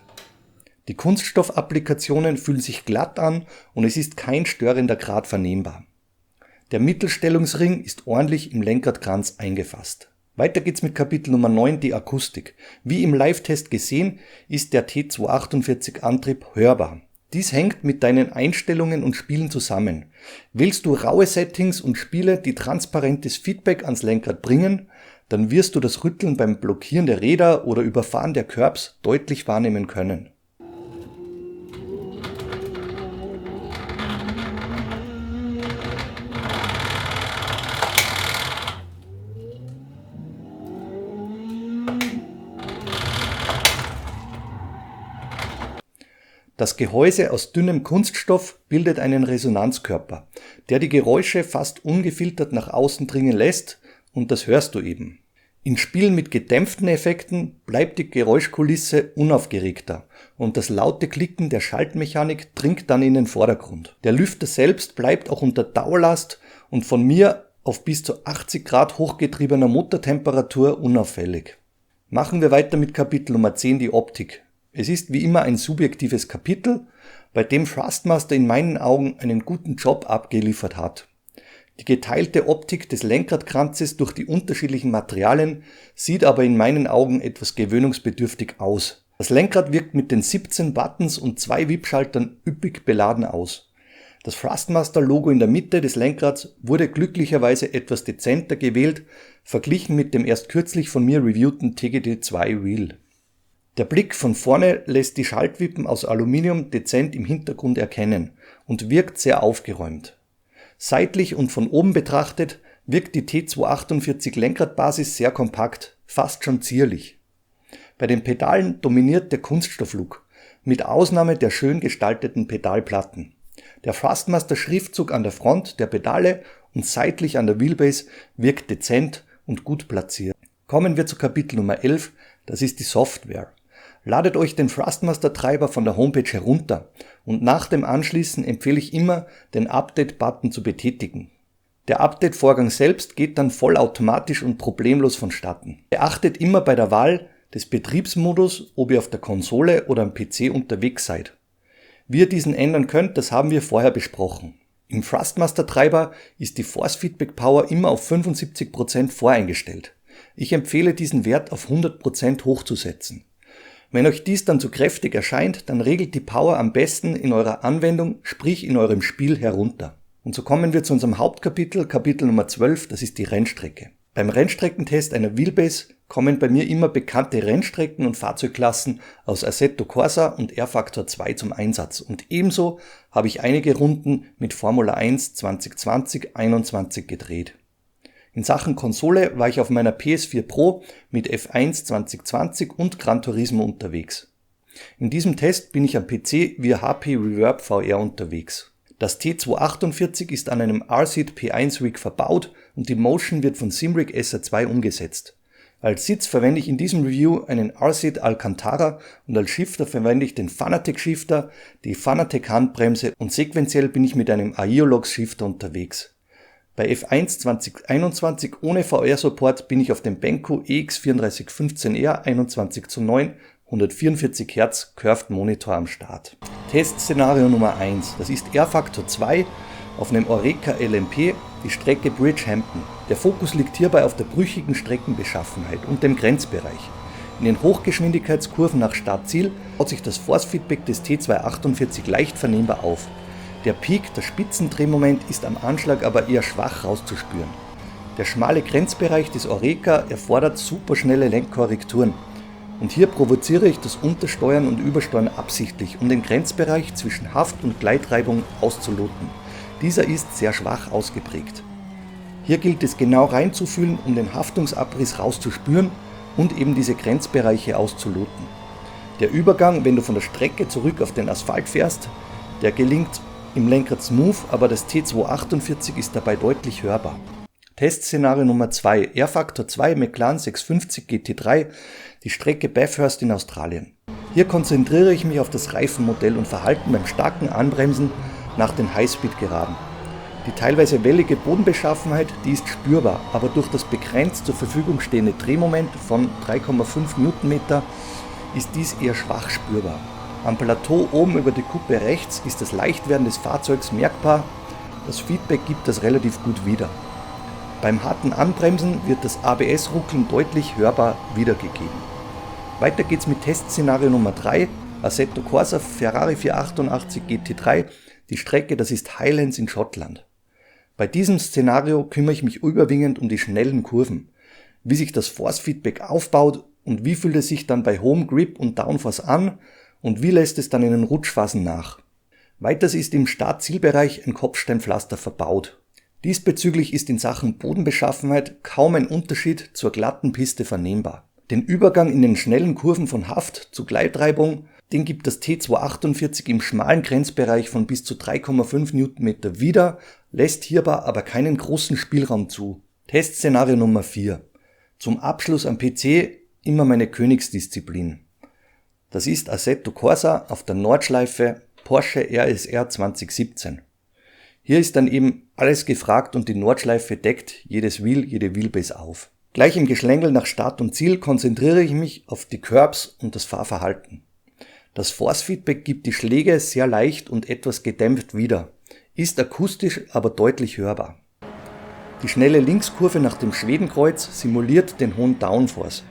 Die Kunststoffapplikationen fühlen sich glatt an und es ist kein störender Grad vernehmbar. Der Mittelstellungsring ist ordentlich im Lenkradkranz eingefasst. Weiter geht's mit Kapitel Nummer 9, die Akustik. Wie im Live-Test gesehen, ist der T248-Antrieb hörbar. Dies hängt mit deinen Einstellungen und Spielen zusammen. Wählst du raue Settings und Spiele, die transparentes Feedback ans Lenkrad bringen, dann wirst du das Rütteln beim Blockieren der Räder oder Überfahren der Curbs deutlich wahrnehmen können. Das Gehäuse aus dünnem Kunststoff bildet einen Resonanzkörper, der die Geräusche fast ungefiltert nach außen dringen lässt, und das hörst du eben. In Spielen mit gedämpften Effekten bleibt die Geräuschkulisse unaufgeregter und das laute Klicken der Schaltmechanik dringt dann in den Vordergrund. Der Lüfter selbst bleibt auch unter Dauerlast und von mir auf bis zu 80 Grad hochgetriebener Motortemperatur unauffällig. Machen wir weiter mit Kapitel Nummer 10, die Optik. Es ist wie immer ein subjektives Kapitel, bei dem Thrustmaster in meinen Augen einen guten Job abgeliefert hat. Die geteilte Optik des Lenkradkranzes durch die unterschiedlichen Materialien sieht aber in meinen Augen etwas gewöhnungsbedürftig aus. Das Lenkrad wirkt mit den 17 Buttons und 2 VIP-Schaltern üppig beladen aus. Das Thrustmaster-Logo in der Mitte des Lenkrads wurde glücklicherweise etwas dezenter gewählt, verglichen mit dem erst kürzlich von mir reviewten TGD2 Wheel. Der Blick von vorne lässt die Schaltwippen aus Aluminium dezent im Hintergrund erkennen und wirkt sehr aufgeräumt. Seitlich und von oben betrachtet wirkt die T248 Lenkradbasis sehr kompakt, fast schon zierlich. Bei den Pedalen dominiert der Kunststofflook, mit Ausnahme der schön gestalteten Pedalplatten. Der Thrustmaster-Schriftzug an der Front der Pedale und seitlich an der Wheelbase wirkt dezent und gut platziert. Kommen wir zu Kapitel Nummer 11, das ist die Software. Ladet euch den Thrustmaster-Treiber von der Homepage herunter und nach dem Anschließen empfehle ich immer, den Update-Button zu betätigen. Der Update-Vorgang selbst geht dann vollautomatisch und problemlos vonstatten. Beachtet immer bei der Wahl des Betriebsmodus, ob ihr auf der Konsole oder am PC unterwegs seid. Wie ihr diesen ändern könnt, das haben wir vorher besprochen. Im Thrustmaster-Treiber ist die Force Feedback Power immer auf 75% voreingestellt. Ich empfehle diesen Wert auf 100% hochzusetzen. Wenn euch dies dann zu kräftig erscheint, dann regelt die Power am besten in eurer Anwendung, sprich in eurem Spiel herunter. Und so kommen wir zu unserem Hauptkapitel, Kapitel Nummer 12, das ist die Rennstrecke. Beim Rennstreckentest einer Wheelbase kommen bei mir immer bekannte Rennstrecken und Fahrzeugklassen aus Assetto Corsa und R-Factor 2 zum Einsatz und ebenso habe ich einige Runden mit Formula 1 2020-21 gedreht. In Sachen Konsole war ich auf meiner PS4 Pro mit F1 2020 und Gran Turismo unterwegs. In diesem Test bin ich am PC via HP Reverb VR unterwegs. Das T248 ist an einem RSeed P1 Rig verbaut und die Motion wird von Simrig SR2 umgesetzt. Als Sitz verwende ich in diesem Review einen RSeed Alcantara und als Shifter verwende ich den Fanatec Shifter, die Fanatec Handbremse und sequenziell bin ich mit einem Aiolox Shifter unterwegs. Bei F1 2021 ohne VR-Support bin ich auf dem Benko EX3415R 21:9 144 Hz Curved Monitor am Start. Testszenario Nummer 1, das ist R-Factor 2 auf einem Oreca LMP, die Strecke Bridgehampton. Der Fokus liegt hierbei auf der brüchigen Streckenbeschaffenheit und dem Grenzbereich. In den Hochgeschwindigkeitskurven nach Startziel baut sich das Force-Feedback des T248 leicht vernehmbar auf. Der Peak, das Spitzendrehmoment, ist am Anschlag aber eher schwach rauszuspüren. Der schmale Grenzbereich des Oreca erfordert superschnelle Lenkkorrekturen. Und hier provoziere ich das Untersteuern und Übersteuern absichtlich, um den Grenzbereich zwischen Haft- und Gleitreibung auszuloten. Dieser ist sehr schwach ausgeprägt. Hier gilt es genau reinzufühlen, um den Haftungsabriss rauszuspüren, und eben diese Grenzbereiche auszuloten. Der Übergang, wenn du von der Strecke zurück auf den Asphalt fährst, der gelingt im Lenkrad smooth, aber das T248 ist dabei deutlich hörbar. Testszenario Nummer 2, R-Factor 2 McLaren 650 GT3, die Strecke Bathurst in Australien. Hier konzentriere ich mich auf das Reifenmodell und Verhalten beim starken Anbremsen nach den Highspeed-Geraden. Die teilweise wellige Bodenbeschaffenheit, die ist spürbar, aber durch das begrenzt zur Verfügung stehende Drehmoment von 3,5 Newtonmeter ist dies eher schwach spürbar. Am Plateau oben über die Kuppe rechts ist das Leichtwerden des Fahrzeugs merkbar, das Feedback gibt das relativ gut wieder. Beim harten Anbremsen wird das ABS-Ruckeln deutlich hörbar wiedergegeben. Weiter geht's mit Testszenario Nummer 3, Assetto Corsa Ferrari 488 GT3, die Strecke, das ist Highlands in Schottland. Bei diesem Szenario kümmere ich mich überwiegend um die schnellen Kurven, wie sich das Force-Feedback aufbaut und wie fühlt es sich dann bei hohem Grip und Downforce an und wie lässt es dann in den Rutschphasen nach. Weiters ist im Start-Zielbereich ein Kopfsteinpflaster verbaut. Diesbezüglich ist in Sachen Bodenbeschaffenheit kaum ein Unterschied zur glatten Piste vernehmbar. Den Übergang in den schnellen Kurven von Haft zu Gleitreibung, den gibt das T248 im schmalen Grenzbereich von bis zu 3,5 Newtonmeter wieder, lässt hierbei aber keinen großen Spielraum zu. Testszenario Nummer 4. Zum Abschluss am PC immer meine Königsdisziplin. Das ist Assetto Corsa auf der Nordschleife Porsche RSR 2017. Hier ist dann eben alles gefragt und die Nordschleife deckt jedes Wheel, jede Wheelbase auf. Gleich im Geschlängel nach Start und Ziel konzentriere ich mich auf die Curbs und das Fahrverhalten. Das Force-Feedback gibt die Schläge sehr leicht und etwas gedämpft wieder, ist akustisch aber deutlich hörbar. Die schnelle Linkskurve nach dem Schwedenkreuz simuliert den hohen Downforce,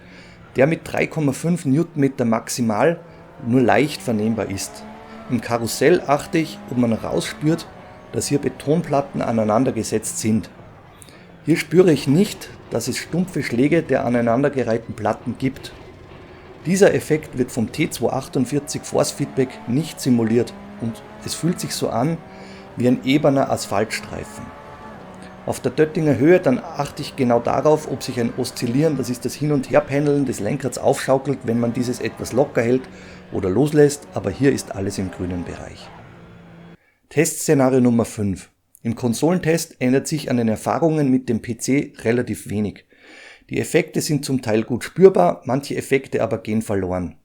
der mit 3,5 Newtonmeter maximal nur leicht vernehmbar ist. Im Karussell achte ich, ob man rausspürt, dass hier Betonplatten aneinandergesetzt sind. Hier spüre ich nicht, dass es stumpfe Schläge der aneinandergereihten Platten gibt. Dieser Effekt wird vom T248 Force Feedback nicht simuliert und es fühlt sich so an wie ein ebener Asphaltstreifen. Auf der Döttinger Höhe dann achte ich genau darauf, ob sich ein Oszillieren, das ist das Hin- und Herpendeln des Lenkrads, aufschaukelt, wenn man dieses etwas locker hält oder loslässt, aber hier ist alles im grünen Bereich. Testszenario Nummer 5. Im Konsolentest ändert sich an den Erfahrungen mit dem PC relativ wenig. Die Effekte sind zum Teil gut spürbar, manche Effekte aber gehen verloren.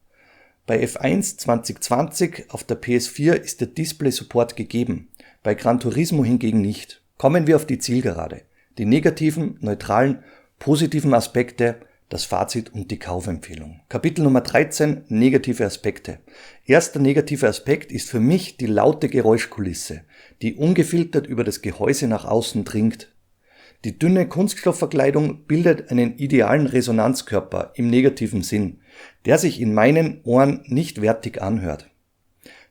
Bei F1 2020 auf der PS4 ist der Display-Support gegeben, bei Gran Turismo hingegen nicht. Kommen wir auf die Zielgerade, die negativen, neutralen, positiven Aspekte, das Fazit und die Kaufempfehlung. Kapitel Nummer 13, negative Aspekte. Erster negativer Aspekt ist für mich die laute Geräuschkulisse, die ungefiltert über das Gehäuse nach außen dringt. Die dünne Kunststoffverkleidung bildet einen idealen Resonanzkörper im negativen Sinn, der sich in meinen Ohren nicht wertig anhört.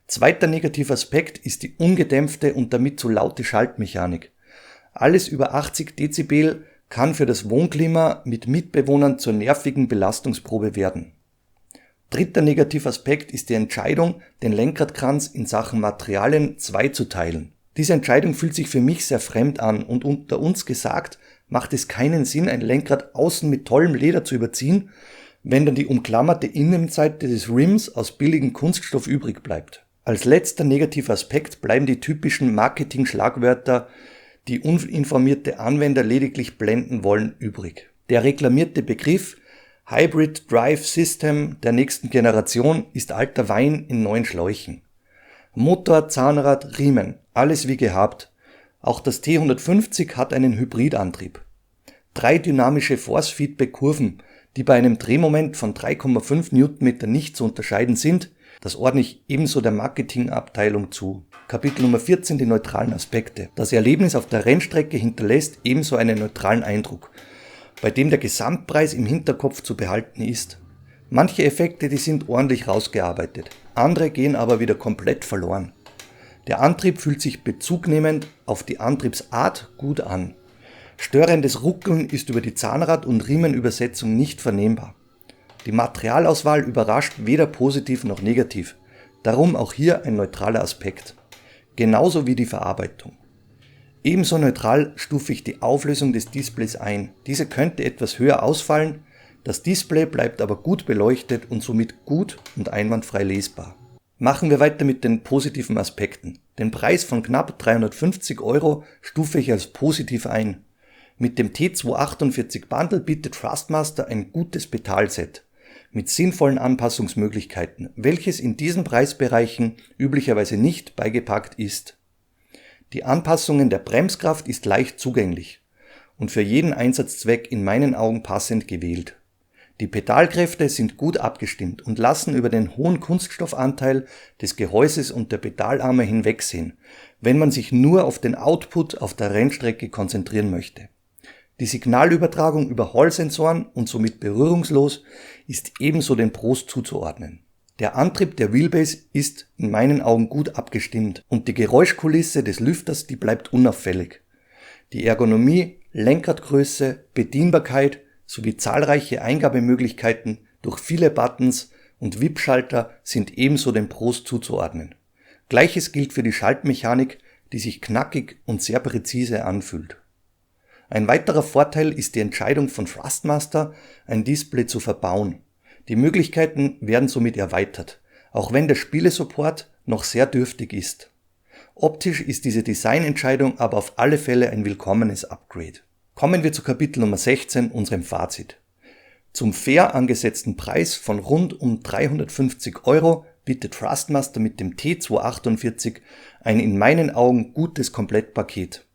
Zweiter negativer Aspekt ist die ungedämpfte und damit zu laute Schaltmechanik. Alles über 80 Dezibel kann für das Wohnklima mit Mitbewohnern zur nervigen Belastungsprobe werden. Dritter negativer Aspekt ist die Entscheidung, den Lenkradkranz in Sachen Materialien zweizuteilen. Diese Entscheidung fühlt sich für mich sehr fremd an und unter uns gesagt, macht es keinen Sinn, ein Lenkrad außen mit tollem Leder zu überziehen, wenn dann die umklammerte Innenseite des Rims aus billigem Kunststoff übrig bleibt. Als letzter negativer Aspekt bleiben die typischen Marketing-Schlagwörter, die uninformierte Anwender lediglich blenden wollen, übrig. Der reklamierte Begriff Hybrid Drive System der nächsten Generation ist alter Wein in neuen Schläuchen. Motor, Zahnrad, Riemen, alles wie gehabt. Auch das T150 hat einen Hybridantrieb. 3 dynamische Force-Feedback-Kurven, die bei einem Drehmoment von 3,5 Newtonmeter nicht zu unterscheiden sind, das ordne ich ebenso der Marketingabteilung zu. Kapitel Nummer 14, die neutralen Aspekte. Das Erlebnis auf der Rennstrecke hinterlässt ebenso einen neutralen Eindruck, bei dem der Gesamtpreis im Hinterkopf zu behalten ist. Manche Effekte, die sind ordentlich rausgearbeitet, andere gehen aber wieder komplett verloren. Der Antrieb fühlt sich bezugnehmend auf die Antriebsart gut an. Störendes Ruckeln ist über die Zahnrad- und Riemenübersetzung nicht vernehmbar. Die Materialauswahl überrascht weder positiv noch negativ, darum auch hier ein neutraler Aspekt. Genauso wie die Verarbeitung. Ebenso neutral stufe ich die Auflösung des Displays ein. Diese könnte etwas höher ausfallen, Das Display bleibt aber gut beleuchtet und somit gut und einwandfrei lesbar. Machen wir weiter mit den positiven Aspekten. Den Preis von knapp 350 € stufe ich als positiv ein. Mit dem T248 Bundle bietet Thrustmaster ein gutes Betalset mit sinnvollen Anpassungsmöglichkeiten, welches in diesen Preisbereichen üblicherweise nicht beigepackt ist. Die Anpassungen der Bremskraft ist leicht zugänglich und für jeden Einsatzzweck in meinen Augen passend gewählt. Die Pedalkräfte sind gut abgestimmt und lassen über den hohen Kunststoffanteil des Gehäuses und der Pedalarme hinwegsehen, wenn man sich nur auf den Output auf der Rennstrecke konzentrieren möchte. Die Signalübertragung über Hall-Sensoren und somit berührungslos ist ebenso den Pros zuzuordnen. Der Antrieb der Wheelbase ist in meinen Augen gut abgestimmt und die Geräuschkulisse des Lüfters, die bleibt unauffällig. Die Ergonomie, Lenkradgröße, Bedienbarkeit sowie zahlreiche Eingabemöglichkeiten durch viele Buttons und VIP-Schalter sind ebenso den Pros zuzuordnen. Gleiches gilt für die Schaltmechanik, die sich knackig und sehr präzise anfühlt. Ein weiterer Vorteil ist die Entscheidung von Thrustmaster, ein Display zu verbauen. Die Möglichkeiten werden somit erweitert, auch wenn der Spielesupport noch sehr dürftig ist. Optisch ist diese Designentscheidung aber auf alle Fälle ein willkommenes Upgrade. Kommen wir zu Kapitel Nummer 16, unserem Fazit. Zum fair angesetzten Preis von rund um 350 € bietet Thrustmaster mit dem T248 ein in meinen Augen gutes Komplettpaket.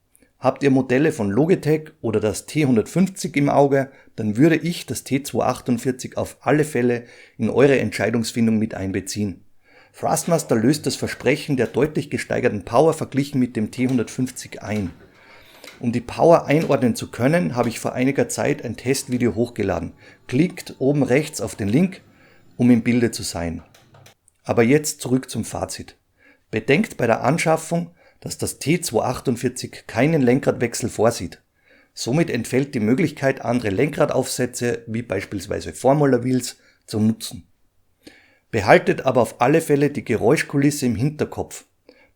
Habt ihr Modelle von Logitech oder das T150 im Auge, dann würde ich das T248 auf alle Fälle in eure Entscheidungsfindung mit einbeziehen. Thrustmaster löst das Versprechen der deutlich gesteigerten Power verglichen mit dem T150 ein. Um die Power einordnen zu können, habe ich vor einiger Zeit ein Testvideo hochgeladen. Klickt oben rechts auf den Link, um im Bilde zu sein. Aber jetzt zurück zum Fazit. Bedenkt bei der Anschaffung, dass das T248 keinen Lenkradwechsel vorsieht. Somit entfällt die Möglichkeit, andere Lenkradaufsätze wie beispielsweise Formula Wheels zu nutzen. Behaltet aber auf alle Fälle die Geräuschkulisse im Hinterkopf.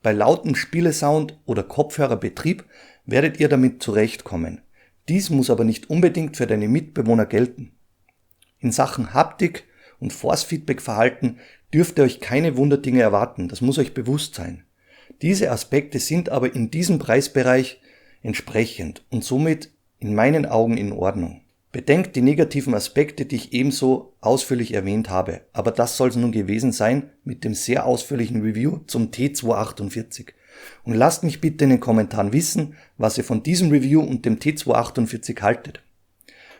Bei lautem Spielesound oder Kopfhörerbetrieb werdet ihr damit zurechtkommen. Dies muss aber nicht unbedingt für deine Mitbewohner gelten. In Sachen Haptik und Force-Feedback-Verhalten dürft ihr euch keine Wunderdinge erwarten, das muss euch bewusst sein. Diese Aspekte sind aber in diesem Preisbereich entsprechend und somit in meinen Augen in Ordnung. Bedenkt die negativen Aspekte, die ich ebenso ausführlich erwähnt habe, aber das soll es nun gewesen sein mit dem sehr ausführlichen Review zum T248. Und lasst mich bitte in den Kommentaren wissen, was ihr von diesem Review und dem T248 haltet.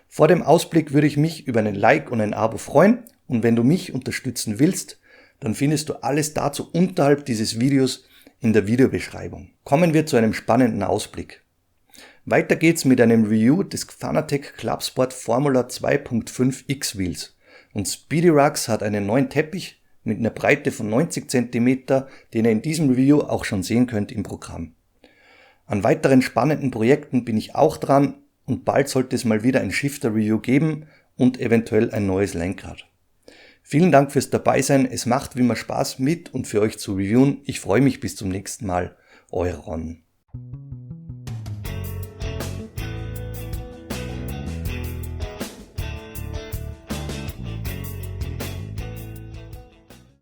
Vor dem Ausblick würde ich mich über einen Like und ein Abo freuen und wenn du mich unterstützen willst, dann findest du alles dazu unterhalb dieses Videos in der Videobeschreibung. Kommen wir zu einem spannenden Ausblick. Weiter geht's mit einem Review des Fanatec Clubsport Formula 2.5 X-Wheels und Speedy Rugs hat einen neuen Teppich mit einer Breite von 90 cm, den ihr in diesem Review auch schon sehen könnt im Programm. An weiteren spannenden Projekten bin ich auch dran und bald sollte es mal wieder ein Shifter-Review geben und eventuell ein neues Lenkrad. Vielen Dank fürs Dabeisein, es macht wie immer Spaß mit und für euch zu reviewen. Ich freue mich bis zum nächsten Mal. Euer Ron.